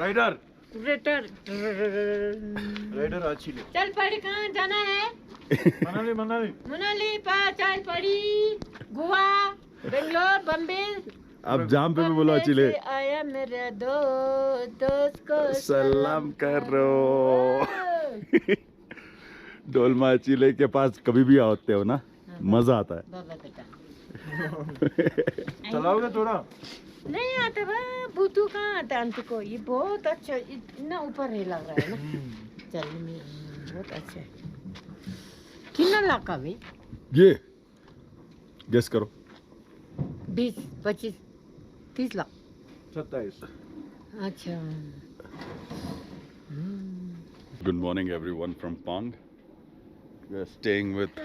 Rider rater rider आज ले। चल पड़ी, कहाँ जाना है? मनाली मनाली मनाली पर चल पड़ी, गोवा, बेंगलोर, बम्बे। अब जाम पे भी बोलो चिले। आया मेरा दोस्त को सलाम करो। डोलमा चिले के पास कभी भी आते हो ना, मजा आता है। बाबा बेटा चलाओगे थोड़ा? नहीं आता बा, भूतू कहाँ आता आंटी को। ये बहुत अच्छा, इतना ऊपर ही लग रहा है ना। चल में बहुत अच्छा है। कितना लाख का भी? ये गेस करो। 20, 25, 30 लाख। 27। अच्छा। Good morning everyone from Pang. We are staying with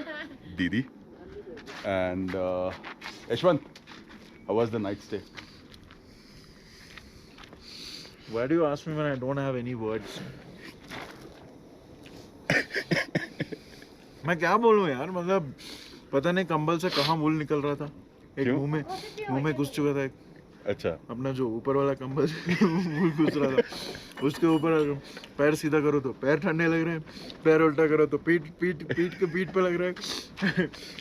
Didi and Yashwant, how was the night stay? Why do you ask me when I don't have any words? मैं क्या बोलूं यार, मतलब पता नहीं कंबल से कहाँ वूल निकल रहा था। एक मुंह में घुस चुका था एक। अच्छा, अपना जो ऊपर वाला कंबल से वूल घुस रहा था, उसके ऊपर पैर सीधा करो तो पैर ठंडे लग रहे हैं, पैर उल्टा करो तो पीठ पे लग रहा है।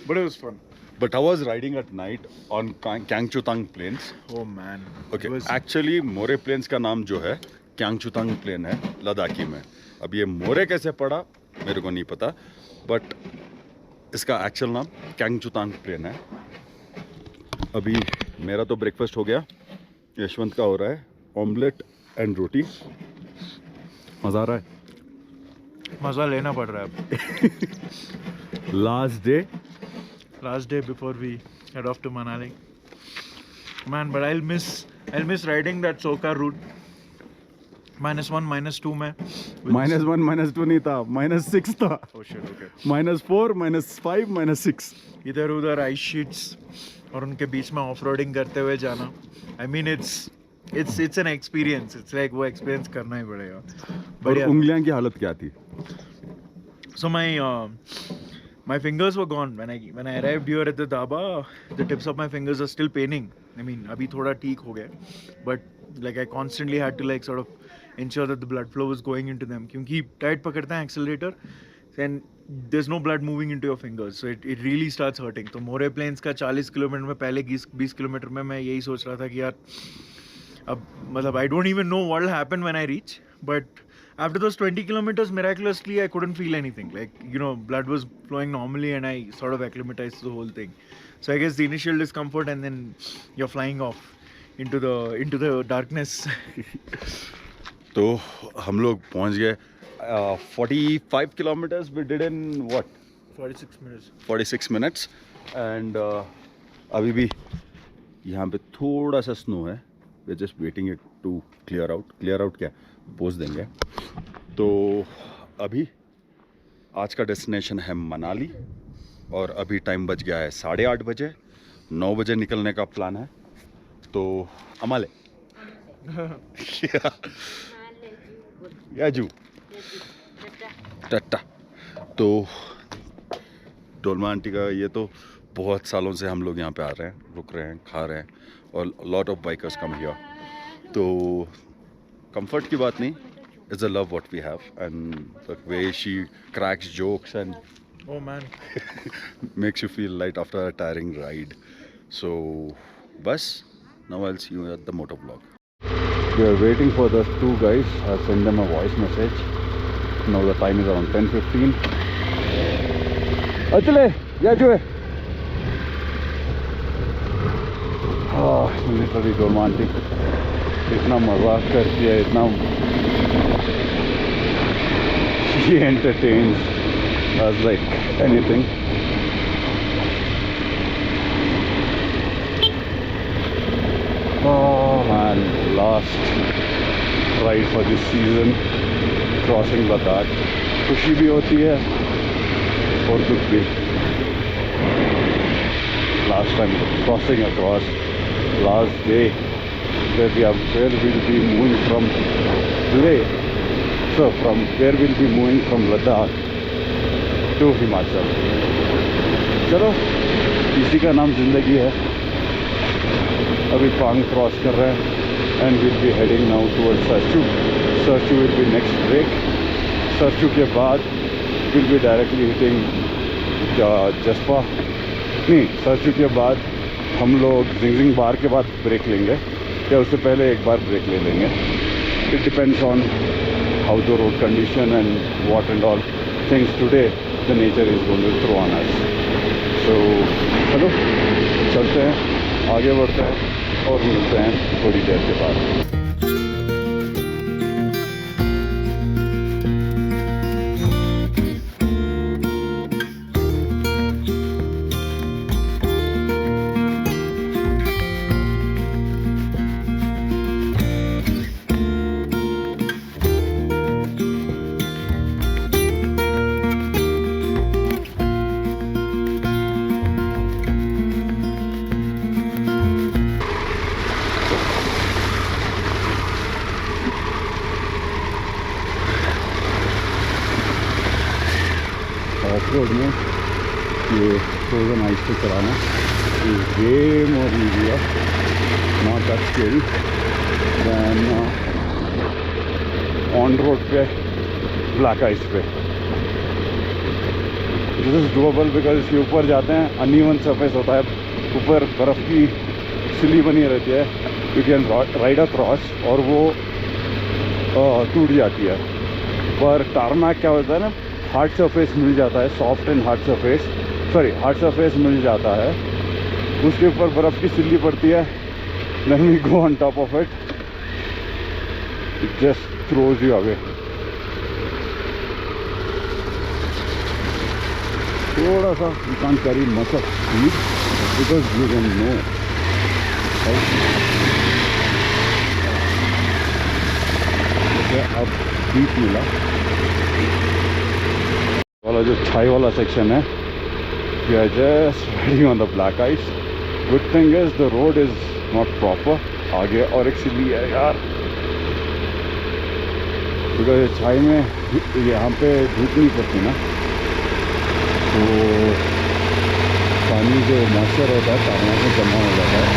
बड़े उस fun. but how was riding at night on Kyangchutang Plains? Oh man. Okay, actually more planes का नाम जो है क्यांगचुतांग प्लेन है लद्दाखी में। अब ये मोरे कैसे पड़ा मेरे को नहीं पता, बट इसका एक्चुअल नाम क्यांगचुतांग प्लेन है। अभी मेरा तो ब्रेकफास्ट हो गया, यशवंत का हो रहा है ऑमलेट एंड रोटी। मज़ा आ रहा है, मजा लेना पड़ रहा है। Last day before we head off to Manali. Man, but I'll miss riding that Soka route. -1, -2 में. -1 -2 नहीं था, -6 था। Oh shit, okay. -4 -5 -6 इधर उधर आइस शीट्स और उनके बीच में ऑफ रोडिंग करते हुए जाना। I mean it's an experience. It's like वो एक्सपीरियंस करना ही पड़ेगा। और बढ़िया। उंगलियां की हालत क्या थी? So my fingers were gone when I arrived here at the dhaba. The tips of my fingers are still paining. I mean, अभी थोड़ा ठीक हो गया, but like I constantly had to like sort of ensure that the blood flow was going into them. क्योंकि tight पकड़ते हैं accelerator, and there's no blood moving into your fingers, so it really starts hurting. तो मोरे planes का 40 kilometre में पहले 20 kilometre में मैं यही सोच रहा था कि यार अब मतलब I don't even know what will happen when I reach, but after those 20 kilometers, miraculously, I couldn't feel anything. Like, you know, blood was flowing normally and I sort of acclimatized to the whole thing. So I guess the initial discomfort and then you're flying off into the darkness. तो हम लोग पहुंच गए 45 kilometers we did in what? 46 minutes. 46 minutes and अभी भी यहाँ पे थोड़ा सा स्नो है। we're just waiting it to clear out क्या पोस्ट देंगे। तो अभी आज का डेस्टिनेशन है मनाली और अभी टाइम बज गया है 8:30 बजे। 9 बजे निकलने का प्लान है। तो अमाले याजू टट्टा। तो डोलमा आंटी का ये तो बहुत सालों से हम लोग यहाँ पे आ रहे हैं, रुक रहे हैं, खा रहे हैं और lot of bikers come here. तो कंफर्ट की बात नहीं, it's a love what we have and the way she cracks jokes and Oh man. makes you feel light after a tiring ride. So bus, now I'll see you at the motor vlog. We are waiting for the two guys. I'll send them a voice message. Now the time is around 10:15. Achale, yeah, jo. Literally romantic. इतना मजाक करती है, इतना she entertains us like anything. Oh man, last ride for this season, crossing Ladakh. खुशी भी होती है और दुख भी। Last time crossing across, last day. Where we'll be moving from Leh. So from where we'll be moving from Ladakh to Himachal. चलो, इसी का नाम जिंदगी है। अभी पांग क्रॉस कर रहे हैं। and we'll be heading now towards Sarchu. Sarchu will be next break. Sarchu के बाद we'll be directly hitting Jaspa. नहीं, सरचू के बाद हम लोग जिंगजिंग बार के बाद ब्रेक लेंगे या उससे पहले एक बार ब्रेक ले लेंगे. It depends on how the road condition and what and all things today the nature is going to throw on us. So चलो चलते हैं, आगे बढ़ते हैं और मिलते हैं थोड़ी देर के बाद. ऑफ-रोड में ये फ्रोजन आइस पे चलाना is way more easier, not that scary than on road पे ब्लैक आइस पे. दिस इज डूएबल बिकॉज इसके ऊपर जाते हैं, अनइवन सरफेस होता है, ऊपर बर्फ़ की सिली बनी रहती है, यू कैन राइड अक्रॉस और वो टूट जाती है. पर टारमैक क्या होता है ना, हार्ड सरफेस मिल जाता है, soft and hard surface, sorry hard surface मिल जाता है, उसके ऊपर बर्फ़ की सिल्ली पड़ती है. Then we go on top of it, it just throws you away. थोड़ा सा you can carry much of speed because you don't know. अब बीच मिला वाला जो छाई वाला सेक्शन है, we are just riding on the black ice. Good thing is the road is not proper. आगे और एक सिली है यार, बिकॉज छाई में यहाँ पे धूप नहीं पड़ती ना, तो पानी जो मॉइस्चर होता है टारमैक में जमा हो जाता है.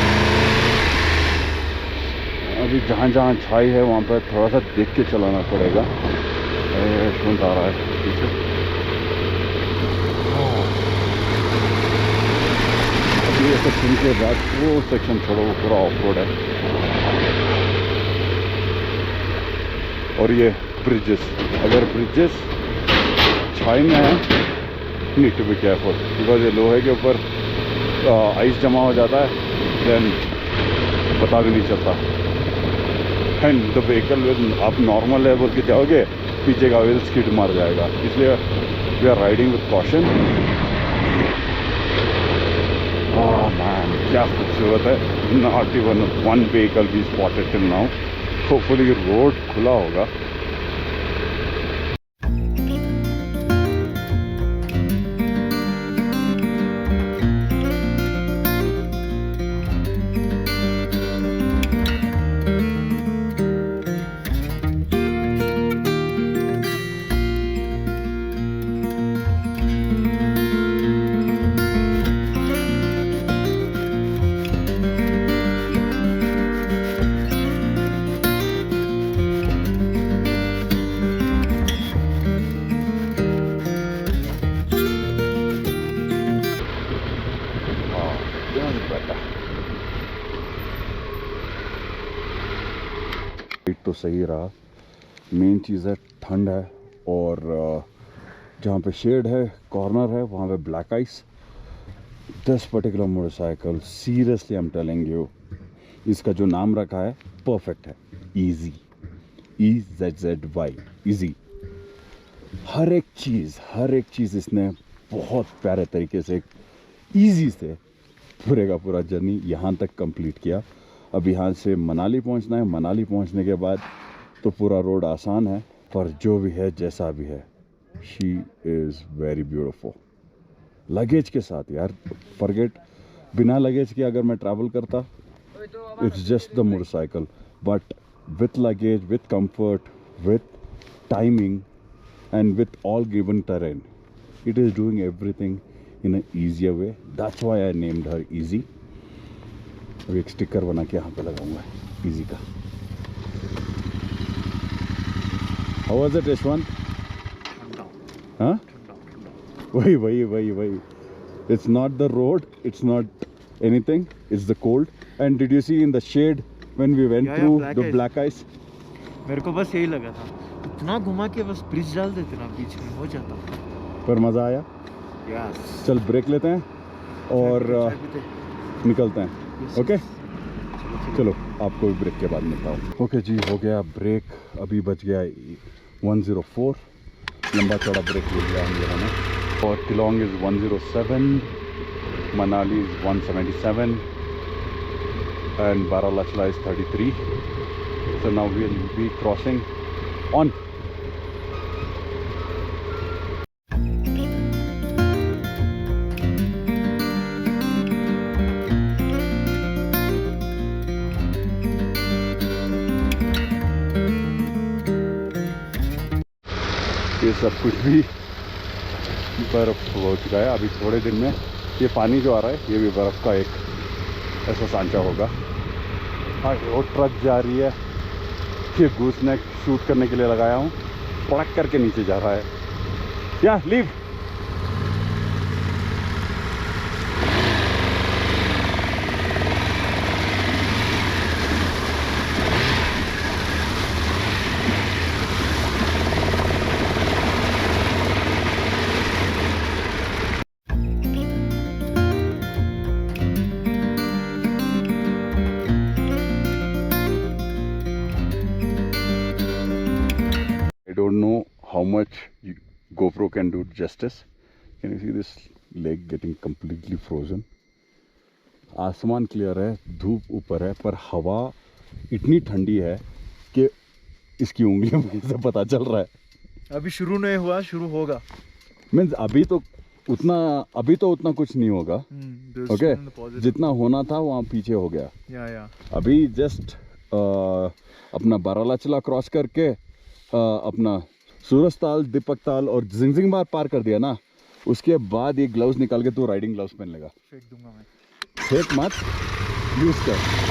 अभी जहाँ जहाँ छाई है वहाँ पर थोड़ा सा देख के चलाना पड़ेगा. कौन आ रहा है पीछे? ये सेक्शन के बाद वो सेक्शन छोड़ो, वो पूरा ऑफ रोड है. और ये ब्रिजेस, अगर ब्रिजेस छाई में है, need to be careful because ये लोहे के ऊपर आइस जमा हो जाता है, देन पता भी नहीं चलता. एंड द व्हीकल आप नॉर्मल है बोल के जाओगे, पीछे का व्हील स्किड मार जाएगा. इसलिए we are riding with caution. Man क्या खूबसूरत है. Not even one vehicle be spotted till now. Hopefully road खुला होगा. तो सही रहा. मेन चीज़ है ठंड है, और जहाँ पे शेड है, कॉर्नर है, वहाँ पे black ice. This particular motorcycle, seriously I am telling you, इसका जो नाम रखा है परफेक्ट है. Easy, EZZY, easy. हर एक चीज़ इसने बहुत प्यारे तरीके से ईजी से पूरे का पूरा जर्नी यहाँ तक कंप्लीट किया. अब यहाँ से मनाली पहुँचना है. मनाली पहुँचने के बाद तो पूरा रोड आसान है, पर जो भी है जैसा भी है, she is very beautiful. Luggage के साथ यार, फॉरगेट, बिना लगेज के अगर मैं ट्रैवल करता, it's just the motorcycle, but with luggage, with comfort, with timing and with all given terrain, it is doing everything in an easier way. That's why I named her Easy. अब एक sticker बना के यहाँ पे लगाऊंगा Easy का. How was it, Yashwant? ठंडा Huh? ठंडा ठंडा. Why. It's not the road, it's not anything, it's the cold. And did you see in the shade when we went Yeah, through black the ice. black ice? मेरे को बस यही लगा था, इतना घुमा के बस ब्रिज डाल देते ना बीच में, हो जाता. पर मज़ा आया. Yes. चल ब्रेक लेते हैं और निकलते हैं. ओके चलो आपको भी ब्रेक के बाद मिलता हूँ. ओके जी, हो गया ब्रेक. अभी बच गया 104. लंबा चौड़ा ब्रेक ले लिया हम लोगों ने. और Keylong is 107, Manali is 177 and Baralachla is 33. So now we will be crossing on. ये सब कुछ भी बर्फ़ हो चुका है. अभी थोड़े दिन में ये पानी जो आ रहा है ये भी बर्फ़ का एक ऐसा सांचा होगा. हाँ, वो ट्रक जा रही है. ये गूसनेक शूट करने के लिए लगाया हूँ. पड़क करके नीचे जा रहा है. या leave. I don't know how much GoPro can do justice. Can you see this lake getting completely frozen? आसमान क्लियर है, धूप ऊपर है, पर हवा इतनी ठंडी है कि इसकी उंगलियों में से पता चल रहा है. अभी शुरू नहीं हुआ, शुरू होगा. मीन्स अभी तो उतना कुछ नहीं होगा. ओके, जितना होना था वहाँ पीछे हो गया. या अभी जस्ट अपना बारालाचला क्रॉस करके अपना सूरजताल, दीपकताल और जिंगजिंगबार पार कर दिया ना, उसके बाद ये ग्लव्स निकाल के तू राइडिंग ग्लव्स पहन लेगा. फेंक दूंगा मैं. फेंक मत, यूज कर.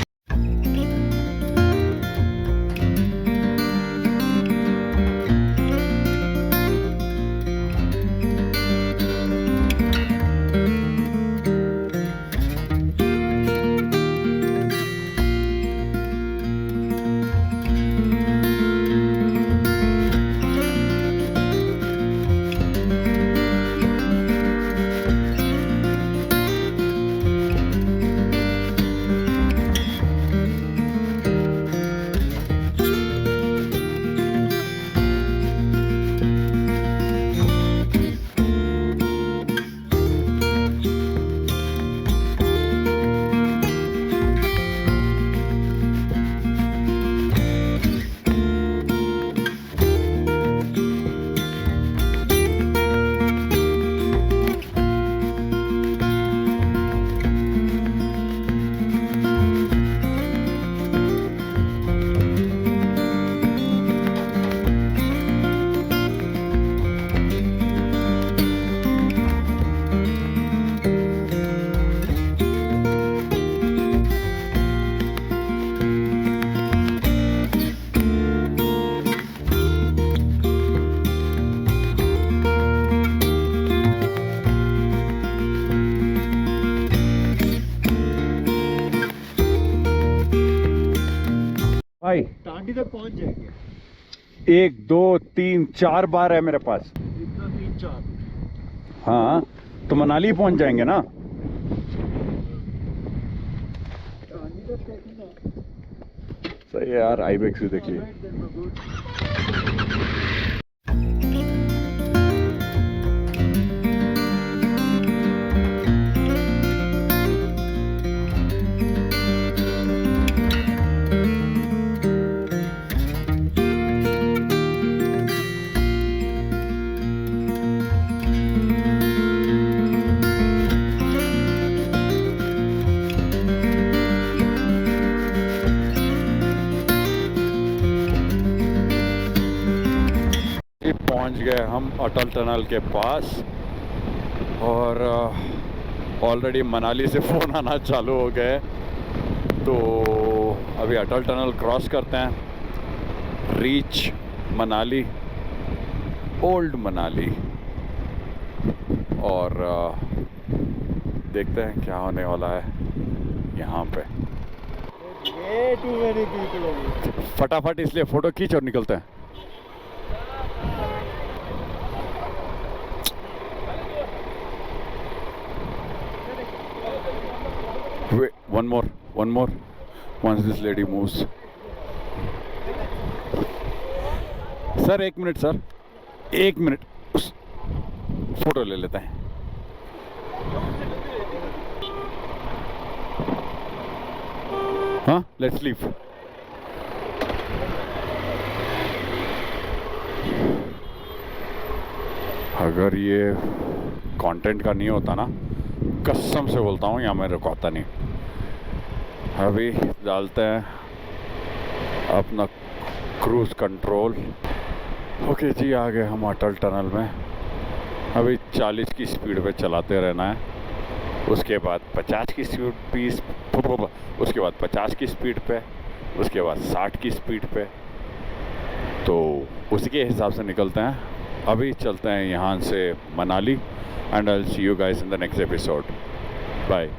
भाई टांडी तक पहुंच जाएंगे. 1 2 3 4 बार है मेरे पास. इतना 3-4. हाँ तो मनाली पहुंच जाएंगे ना. टांडी तक देखना. सही है यार. आईबेक्स भी देख लिए. पहुंच गए हम अटल टनल के पास. और ऑलरेडी मनाली से फ़ोन आना चालू हो गए. तो अभी अटल टनल क्रॉस करते हैं. Reach Manali old Manali. और देखते हैं क्या होने वाला है यहाँ पे। फटाफट इसलिए फ़ोटो खींच और निकलते हैं। Wait, one more. Once this lady moves. Sir 1 minute sir, 1 minute, उस फोटो ले लेते हैं। हाँ, लेट्स लीव। अगर ये कंटेंट का नहीं होता ना, कसम से बोलता हूँ यहाँ मैं रुकवाता नहीं। अभी डालते हैं अपना क्रूज़ कंट्रोल। ओके जी, आ गए हम अटल टनल में। अभी 40 की स्पीड पे चलाते रहना है, उसके बाद 50 की स्पीड, उसके बाद 50 की स्पीड पे, उसके बाद 60 की स्पीड पे। तो उसी के हिसाब से निकलते हैं। अभी चलते हैं यहाँ से Manali, and I will see you guys in the next episode. Bye.